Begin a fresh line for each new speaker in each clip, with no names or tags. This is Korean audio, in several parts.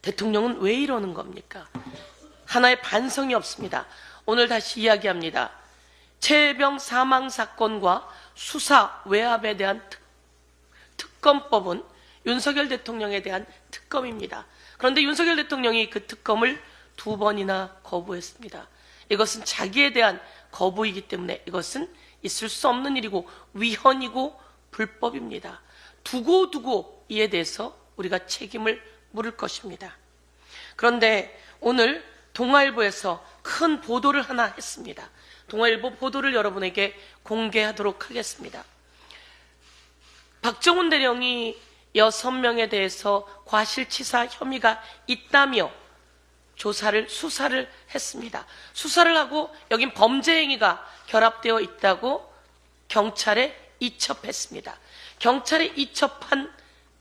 대통령은 왜 이러는 겁니까? 하나의 반성이 없습니다. 오늘 다시 이야기합니다. 최혜병 사망 사건과 수사 외압에 대한 특검법은 윤석열 대통령에 대한 특검입니다. 그런데 윤석열 대통령이 그 특검을 2번이나 거부했습니다. 이것은 자기에 대한 거부이기 때문에 이것은 있을 수 없는 일이고 위헌이고 불법입니다. 두고 이에 대해서 우리가 책임을 물을 것입니다. 그런데 오늘 동아일보에서 큰 보도를 하나 했습니다. 동아일보 보도를 여러분에게 공개하도록 하겠습니다. 박정훈 대령이 6명에 대해서 과실치사 혐의가 있다며 수사를 했습니다. 수사를 하고 여긴 범죄 행위가 결합되어 있다고 경찰에 이첩했습니다. 경찰에 이첩한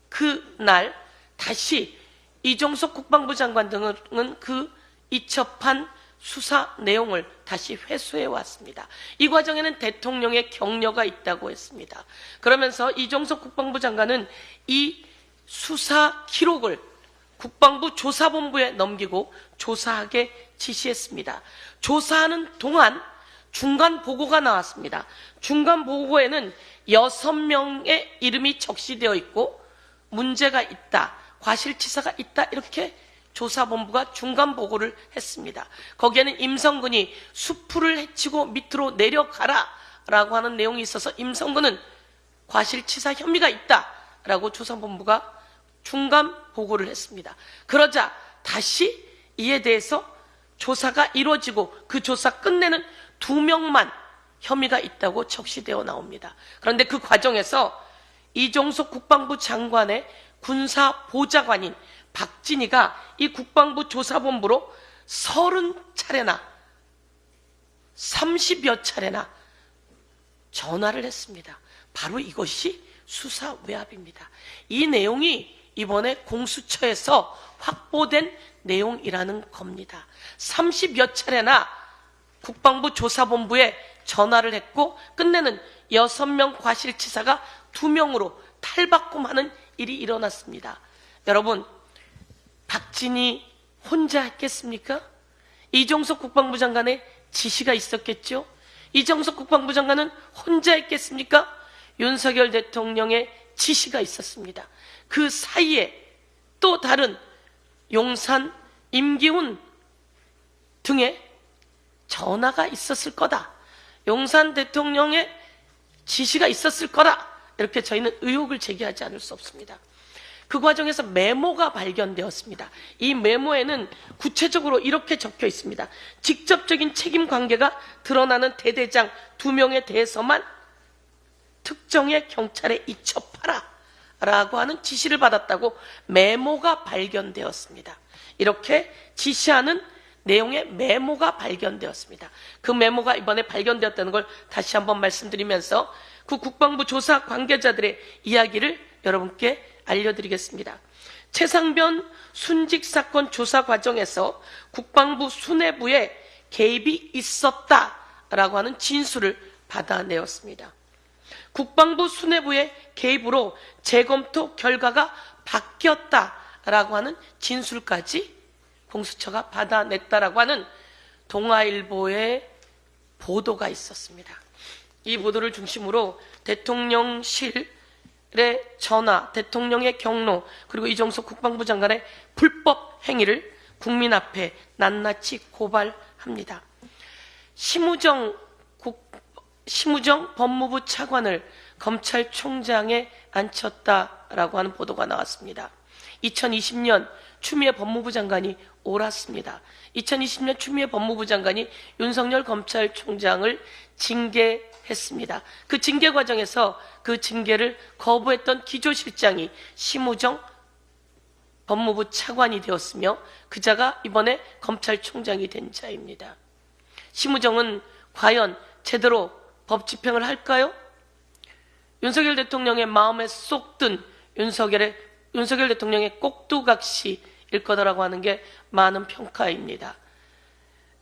그날 다시 이종석 국방부 장관 등은 그 이첩한 수사 내용을 다시 회수해 왔습니다. 이 과정에는 대통령의 격려가 있다고 했습니다. 그러면서 이종석 국방부 장관은 이 수사 기록을 국방부 조사본부에 넘기고 조사하게 지시했습니다. 조사하는 동안 중간 보고가 나왔습니다. 중간 보고에는 6명의 이름이 적시되어 있고 문제가 있다, 과실치사가 있다, 이렇게 조사본부가 중간 보고를 했습니다. 거기에는 임성근이 수풀을 헤치고 밑으로 내려가라 라고 하는 내용이 있어서 임성근은 과실치사 혐의가 있다 라고 조사본부가 중간 보고를 했습니다. 그러자 다시 이에 대해서 조사가 이루어지고 그 조사 끝내는 2명만 혐의가 있다고 적시되어 나옵니다. 그런데 그 과정에서 이종석 국방부 장관의 군사보좌관인 박진희가 이 국방부 조사본부로 30차례나 30여 차례나 전화를 했습니다. 바로 이것이 수사 외압입니다. 이 내용이 이번에 공수처에서 확보된 내용이라는 겁니다. 30여 차례나 국방부 조사본부에 전화를 했고 끝내는 6명 과실치사가 2명으로 탈바꿈하는 일이 일어났습니다. 여러분, 박진희 혼자 했겠습니까? 이종석 국방부 장관의 지시가 있었겠죠? 이종석 국방부 장관은 혼자 했겠습니까? 윤석열 대통령의 지시가 있었습니다. 그 사이에 또 다른 용산, 임기훈 등의 전화가 있었을 거다. 용산 대통령의 지시가 있었을 거다. 이렇게 저희는 의혹을 제기하지 않을 수 없습니다. 그 과정에서 메모가 발견되었습니다. 이 메모에는 구체적으로 이렇게 적혀 있습니다. 직접적인 책임 관계가 드러나는 대대장 2명에 대해서만 특정의 경찰에 이첩하라 라고 하는 지시를 받았다고 메모가 발견되었습니다. 이렇게 지시하는 내용의 메모가 발견되었습니다. 그 메모가 이번에 발견되었다는 걸 다시 한번 말씀드리면서 그 국방부 조사 관계자들의 이야기를 여러분께 알려드리겠습니다. 최상변 순직 사건 조사 과정에서 국방부 수뇌부에 개입이 있었다라고 하는 진술을 받아내었습니다. 국방부 수뇌부의 개입으로 재검토 결과가 바뀌었다라고 하는 진술까지 공수처가 받아냈다라고 하는 동아일보의 보도가 있었습니다. 이 보도를 중심으로 대통령실의 전화, 대통령의 경로, 그리고 이종석 국방부 장관의 불법 행위를 국민 앞에 낱낱이 고발합니다. 심우정 법무부 차관을 검찰총장에 앉혔다라고 하는 보도가 나왔습니다. 2020년 추미애 법무부 장관이 옳았습니다. 2020년 추미애 법무부 장관이 윤석열 검찰총장을 징계했습니다. 그 징계 과정에서 그 징계를 거부했던 기조실장이 심우정 법무부 차관이 되었으며 그자가 이번에 검찰총장이 된 자입니다. 심우정은 과연 제대로 법 집행을 할까요? 윤석열 대통령의 마음에 쏙 든 윤석열 대통령의 꼭두각시일 거다라고 하는 게 많은 평가입니다.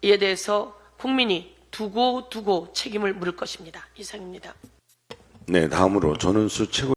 이에 대해서 국민이 두고 책임을 물을 것입니다. 이상입니다.
네, 다음으로 전은수 최고